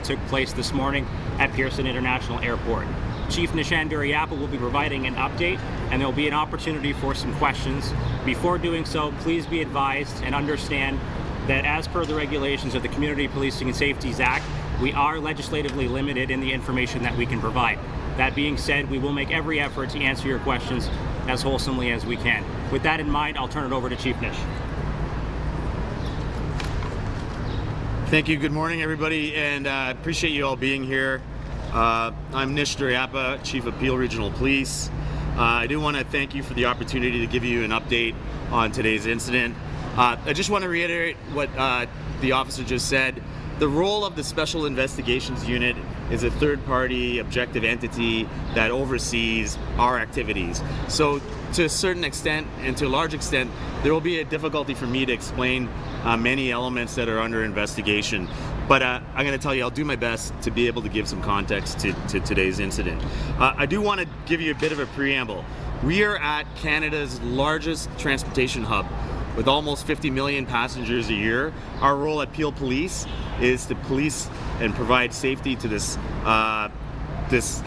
took place this morning at Pearson International Airport. Chief Nishan Duriyapa will be providing an update, and there will be an opportunity for some questions. Before doing so, please be advised and understand that as per the regulations of the Community Policing and Safeties Act, we are legislatively limited in the information that we can provide. That being said, we will make every effort to answer your questions as wholesomely as we can. With that in mind, I'll turn it over to Chief Nish. Thank you. Good morning, everybody, and I appreciate you all being here. I'm Nish Duriyapa, Chief of Peel Regional Police. I do want to thank you for the opportunity to give you an update on today's incident. I just want to reiterate what the officer just said. The role of the Special Investigations Unit is a third-party objective entity that oversees our activities. So to a certain extent, and to a large extent, there will be a difficulty for me to explain many elements that are under investigation. But I'm going to tell you, I'll do my best to be able to give some context to today's incident. I do want to give you a bit of a preamble. We are at Canada's largest transportation hub with almost 50 million passengers a year. Our role at Peel Police is to police and provide safety to this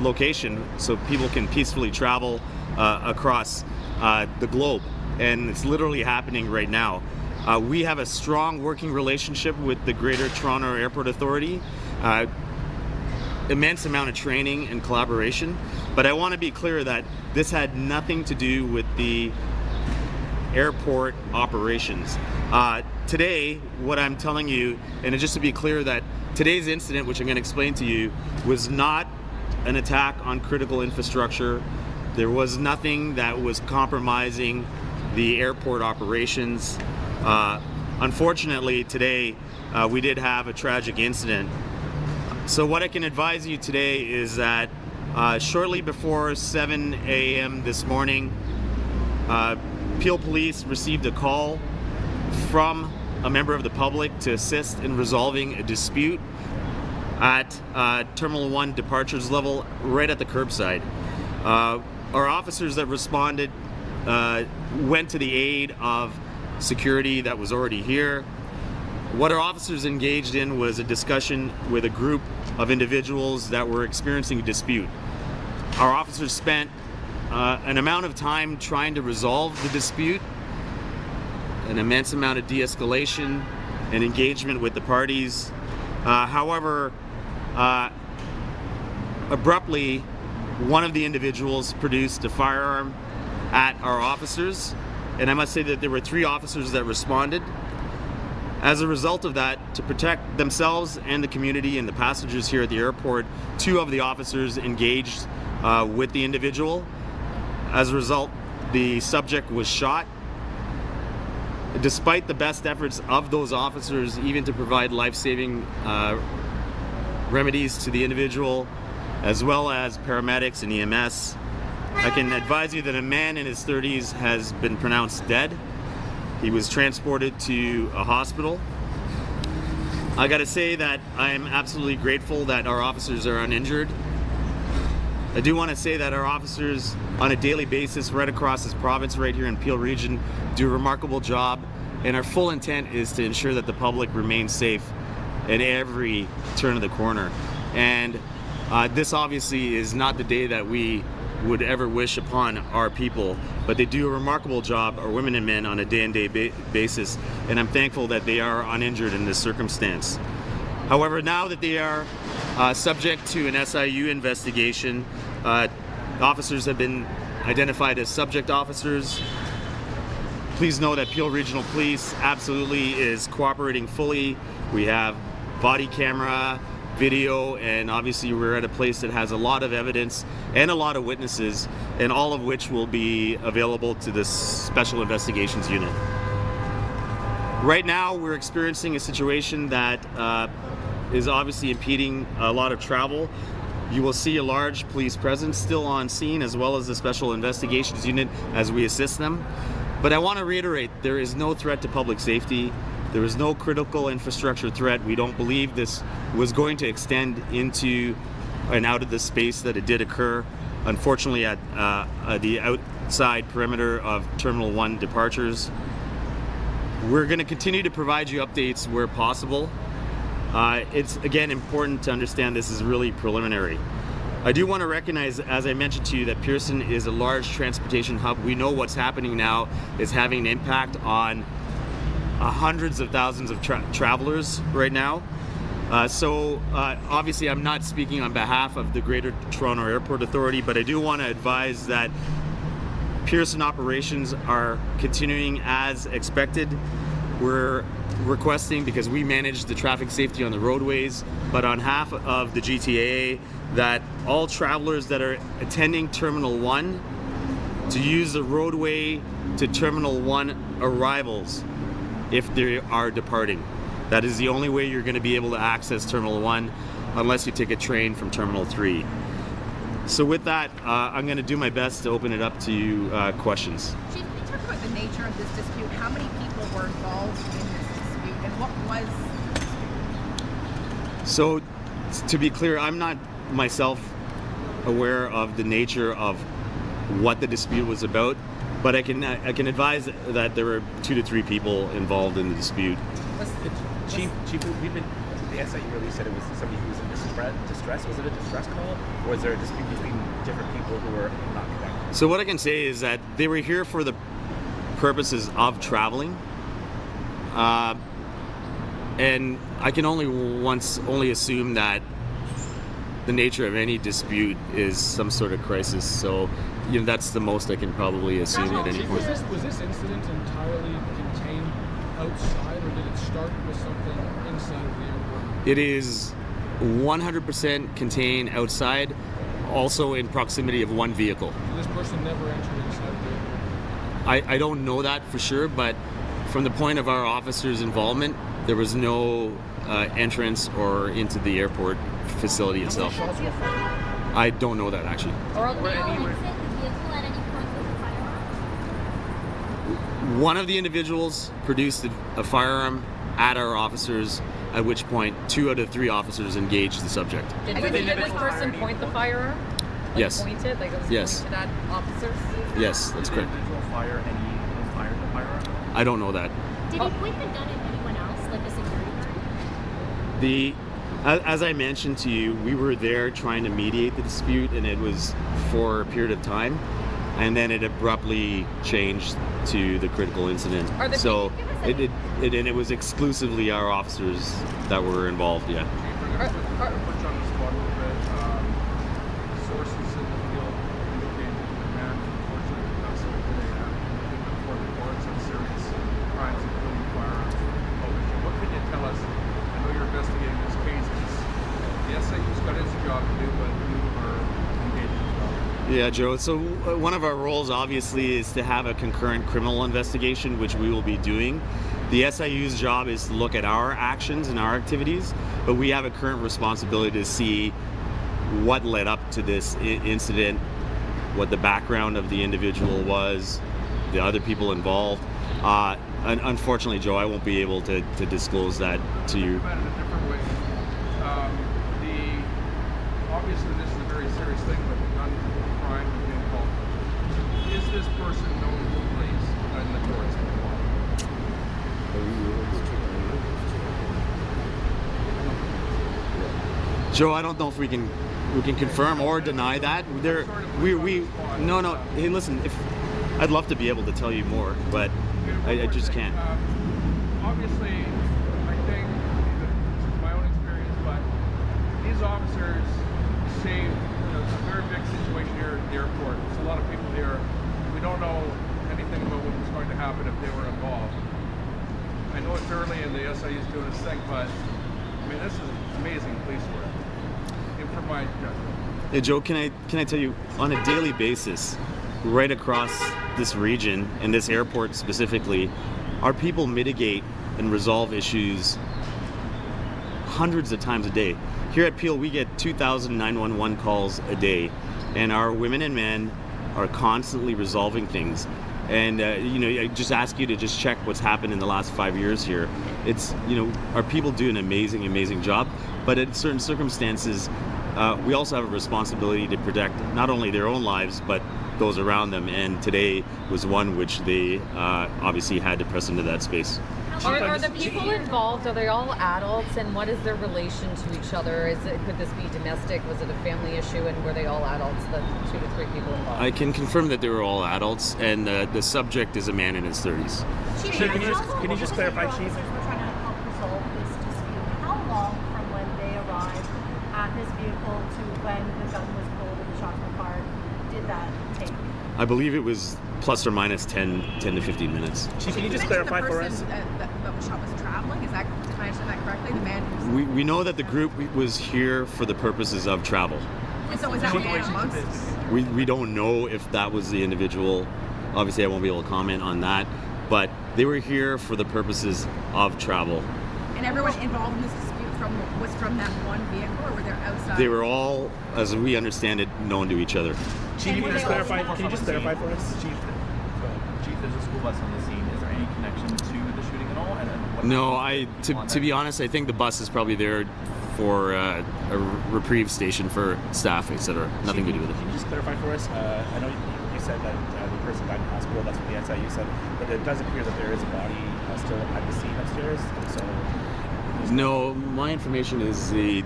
location so people can peacefully travel across the globe. And it's literally happening right now. We have a strong working relationship with the Greater Toronto Airport Authority, immense amount of training and collaboration, but I want to be clear that this had nothing to do with the airport operations. Today, what I'm telling you, and just to be clear, that today's incident, which I'm going to explain to you, was not an attack on critical infrastructure. There was nothing that was compromising the airport operations. Unfortunately, today we did have a tragic incident. So what I can advise you today is that shortly before 7 a.m. this morning, Peel Police received a call from a member of the public to assist in resolving a dispute at Terminal 1 departures level, right at the curbside. Our officers that responded went to the aid of security that was already here. What our officers engaged in was a discussion with a group of individuals that were experiencing a dispute. Our officers spent an amount of time trying to resolve the dispute, an immense amount of de-escalation and engagement with the parties. However, abruptly, one of the individuals produced a firearm at our officers, and I must say that there were 3 officers that responded. As a result of that, to protect themselves and the community and the passengers here at the airport, 2 of the officers engaged with the individual. As a result, the subject was shot. Despite the best efforts of those officers, even to provide life-saving remedies to the individual, as well as paramedics and EMS, I can advise you that a man in his 30s has been pronounced dead. He was transported to a hospital. I gotta say that I am absolutely grateful that our officers are uninjured. I do want to say that our officers on a daily basis right across this province, right here in Peel Region, do a remarkable job, and our full intent is to ensure that the public remains safe at every turn of the corner. And this obviously is not the day that we would ever wish upon our people, but they do a remarkable job, our women and men, on a day-and-day basis, and I'm thankful that they are uninjured in this circumstance. However, now that they are subject to an SIU investigation, officers have been identified as subject officers. Please know that Peel Regional Police absolutely is cooperating fully. We have body camera, video, and obviously we're at a place that has a lot of evidence and a lot of witnesses, and all of which will be available to this Special Investigations Unit. Right now, we're experiencing a situation that is obviously impeding a lot of travel. You will see a large police presence still on scene, as well as the Special Investigations Unit as we assist them. But I want to reiterate, there is no threat to public safety. There is no critical infrastructure threat. We don't believe this was going to extend into and out of the space that it did occur, unfortunately, at the outside perimeter of Terminal 1 departures. We're going to continue to provide you updates where possible. It's again important to understand this is really preliminary. I do want to recognize, as I mentioned to you, that Pearson is a large transportation hub. We know what's happening now is having an impact on hundreds of thousands of travelers right now. Obviously I'm not speaking on behalf of the Greater Toronto Airport Authority, but I do want to advise that Pearson operations are continuing as expected. We're requesting, because we manage the traffic safety on the roadways, but on behalf of the GTA, that all travelers that are attending Terminal 1 to use the roadway to Terminal 1 arrivals if they are departing. That is the only way you're going to be able to access Terminal 1 unless you take a train from Terminal 3. So with that, I'm going to do my best to open it up to questions. Chief, can you talk about the nature of this dispute? How many people were involved in this dispute, and what was the dispute? So, to be clear, I'm not myself aware of the nature of what the dispute was about, but I can advise that there were 2 to 3 people involved in the dispute. Chief, we've been, the SIU release said it was somebody who was in distress. Was it a distress call, or was there a dispute between different people who were not connected? So what I can say is that they were here for the purposes of traveling, and I can only assume that the nature of any dispute is some sort of crisis. So, that's the most I can probably assume at any point. Was this incident entirely contained outside, or did it start with something inside of the airport? It is 100% contained outside, also in proximity of one vehicle. So this person never entered inside the airport? I don't know that for sure, but from the point of our officers' involvement, there was no entrance or into the airport facility itself. Shots were fired? I don't know that actually. One of the individuals produced a firearm at our officers, at which point 2 out of 3 officers engaged the subject. Did this person point the firearm? Yes. Point it? Like it was Yes. pointed at officers? Yes, that's correct. Did the individual fire and he fired the firearm? I don't know that. Did he point the gun at anyone else, like a security guard? As I mentioned to you, we were there trying to mediate the dispute, and it was for a period of time, and then it abruptly changed to the critical incident. So it was exclusively our officers that were involved. Yeah. Put you on the spot a little bit. Sources in the field indicate that the man, unfortunately, passed away today after before the courts of serious crimes, including firearms. What can you tell us? I know you're investigating this case. The SIU's got its job to do, but you are engaged as well. Yeah, Joe. So one of our roles, obviously, is to have a concurrent criminal investigation, which we will be doing. The SIU's job is to look at our actions and our activities, but we have a current responsibility to see what led up to this incident, what the background of the individual was, the other people involved. Unfortunately, Joe, I won't be able to disclose that to you. About it a different way. Obviously, this is a very serious thing, but the gun crime is being called. Is this person known to the police in the courts? Joe, I don't know if we can confirm or deny that. No. Hey, listen, I'd love to be able to tell you more, but I just can't. Obviously, I think this is my own experience, but these officers saved a very big situation here at the airport. There's a lot of people here. We don't know anything about what was going to happen if they were involved. I know it's early and the SIU is doing its thing, but I mean, this is amazing police work. From my judgment. Hey, Joe, can I tell you, on a daily basis, right across this region and this airport specifically, our people mitigate and resolve issues hundreds of times a day. Here at Peel, we get 2,000 911 calls a day, and our women and men are constantly resolving things. And I just ask you to just check what's happened in the last 5 years here. It's our people do an amazing job, but in certain circumstances, we also have a responsibility to protect not only their own lives but those around them. And today was one which they obviously had to press into that space. How Are the people involved, are they all adults, and what is their relation to each other? Could this be domestic? Was it a family issue, and were they all adults, the 2 to 3 people involved? I can confirm that they were all adults, and the subject is a man in his 30s. Chief, Sure, can you just clarify, Chief? We're trying to help resolve this dispute. How long from when they arrived at this vehicle to when the gun was pulled and the shots were fired did that take? I believe it was plus or minus 10 to 15 minutes. Chief, can you just mentioned clarify the for person us? that was shot was traveling. Is that, did I understand that correctly? The man who's... We know that the group was here for the purposes of travel. So is that man amongst... We don't know if that was the individual. Obviously, I won't be able to comment on that. But they were here for the purposes of travel. And everyone involved in this dispute was from that one vehicle, or were they outside? They were all, as we understand it, known to each other. Chief, can you just clarify? Can you just clarify for us, Chief? Chief, there's a school bus on the scene. Is there any connection to the shooting at all? And what No, happened to be honest, I think the bus is probably there for a reprieve station for staff, etc. Nothing to do with it. Can you just clarify for us? I know you said that the person died in the hospital. That's what the SIU said, but it does appear that there is a body still at the scene upstairs. And so, No, my information is the.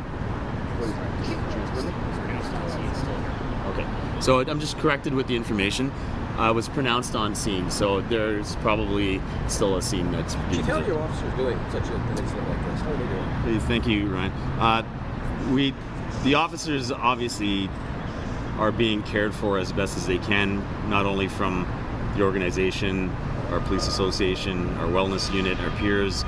Okay, so I'm just corrected with the information. Was pronounced on scene, so there's probably still a scene that's. Chief, how are your officers doing such an incident like this? How are they doing? Hey, thank you, Ryan. The officers obviously are being cared for as best as they can, not only from the organization, our police association, our wellness unit, our peers.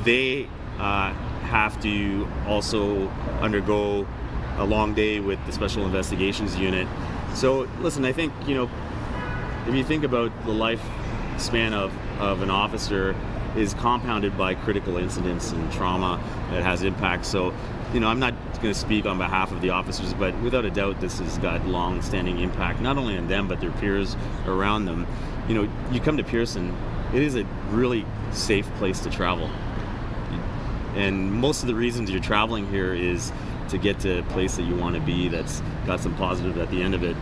They have to also undergo a long day with the Special Investigations Unit. So, listen, I think, if you think about the lifespan of an officer is compounded by critical incidents and trauma that has impact. So, I'm not going to speak on behalf of the officers, but without a doubt, this has got long-standing impact, not only on them, but their peers around them. You come to Pearson, it is a really safe place to travel. And most of the reasons you're traveling here is to get to a place that you want to be that's got some positive at the end of it.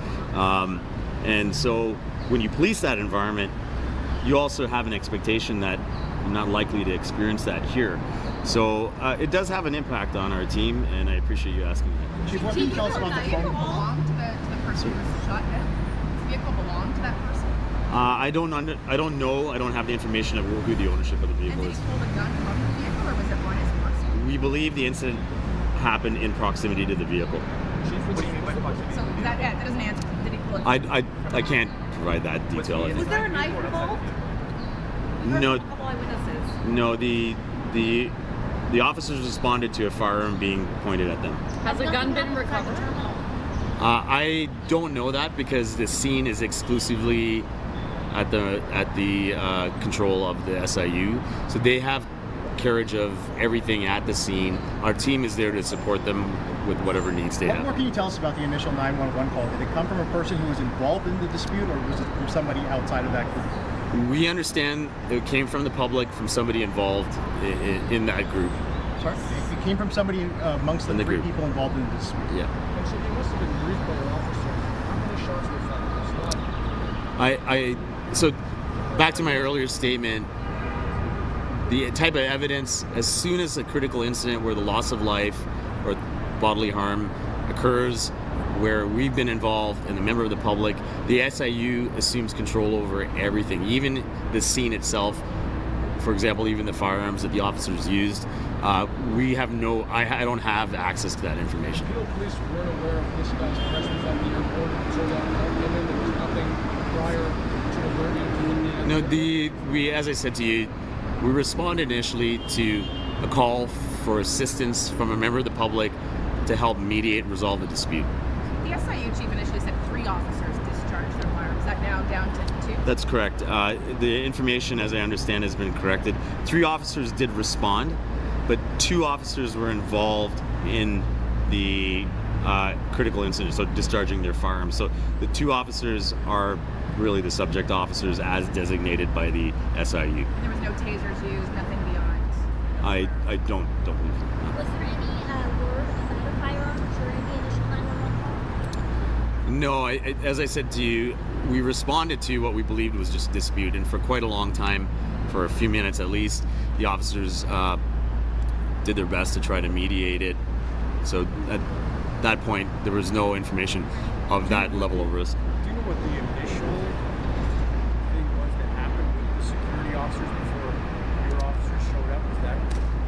And so when you police that environment, you also have an expectation that you're not likely to experience that here. So it does have an impact on our team, and I appreciate you asking that. Chief, what can you tell us about the phone call? Belonged to the person who was shot dead? Does the vehicle belong to that person? I don't know. I don't have the information of who the ownership of the And vehicle did is. he pull the gun from the vehicle, or was it on his person? We believe the incident happened in proximity to the vehicle. What do you mean by proximity? So that doesn't answer. Did he pull it? I can't provide that detail. I Was think. there a knife involved? We heard No. from a couple eyewitnesses. No, the officers responded to a firearm being pointed at them. Has a gun been recovered? I don't know that because the scene is exclusively at the control of the SIU, so they have carriage of everything at the scene. Our team is there to support them with whatever needs they What more have. can you tell us about the initial 911 call? Did it come from a person who was involved in the dispute, or was it from somebody outside of that group? We understand it came from the public, from somebody involved in that group. Sorry? It came from somebody amongst the In the three group. people involved in the dispute. Yeah. And so they must have been briefed by your officer. How many shots were fired? So back to my earlier statement, the type of evidence, as soon as a critical incident where the loss of life or bodily harm occurs, where we've been involved and a member of the public, the SIU assumes control over everything, even the scene itself. For example, even the firearms that the officers used. We have I don't have access to that information. Peel police weren't aware of this guy's presence at the airport until that call came in. There was nothing prior to alerting to As I said to you, we responded initially to a call for assistance from a member of the public to help mediate and resolve a dispute. The SIU chief initially said 3 officers discharged their firearms. Is that now down to 2? That's correct. The information, as I understand, has been corrected. 3 officers did respond, but 2 officers were involved in the critical incident, so discharging their firearms. So the 2 officers are really the subject officers as designated by the SIU. There was no tasers used, nothing beyond. I don't believe. Was there any word about the firearms during the initial 911 call? No, as I said to you, we responded to what we believed was just a dispute, and for quite a long time, for a few minutes at least, the officers did their best to try to mediate it. So at that point, there was no information of that level of risk. Do you know what the initial thing was that happened with the security officers before your officers showed up? Was that?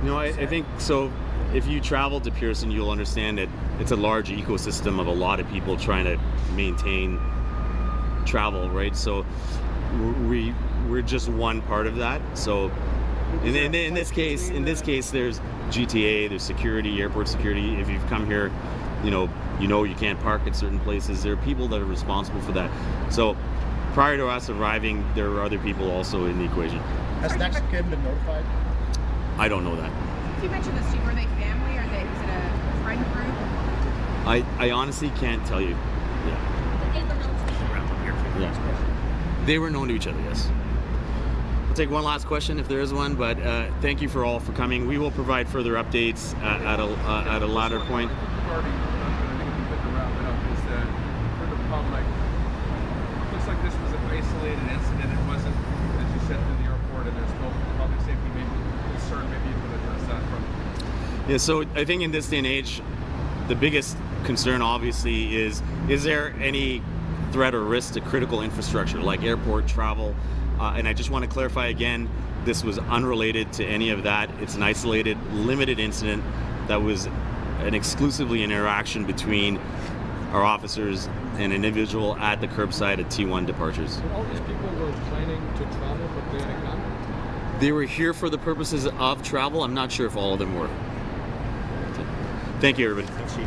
You know, I think so. If you travel to Pearson, you'll understand that it's a large ecosystem of a lot of people trying to maintain travel, right? So we're just one part of that. So in this case, there's GTA, there's security, airport security. If you've come here, you know you can't park at certain places. There are people that are responsible for that. So prior to us arriving, there were other people also in the equation. Has next kid been notified? I don't know that. You mentioned this, Chief. Were they family or is it a friend group? I honestly can't tell you. Yeah. They were known to each other, yes. We'll take one last question if there is one, but thank you for all for coming. We will provide further updates at a later point. Party, I think we could wrap it up, is that for the public, it looks like this was an isolated incident. It wasn't, as you said, through the airport, and there's no public safety maybe concern. Maybe you could address that from. Yeah, so I think in this day and age, the biggest concern obviously is there any threat or risk to critical infrastructure like airport travel? And I just want to clarify again, this was unrelated to any of that. It's an isolated, limited incident that was exclusively an interaction between our officers and an individual at the curbside at T1 departures. So all these people were planning to travel, but they had a gun? They were here for the purposes of travel. I'm not sure if all of them were. Thank you, everybody. Chief.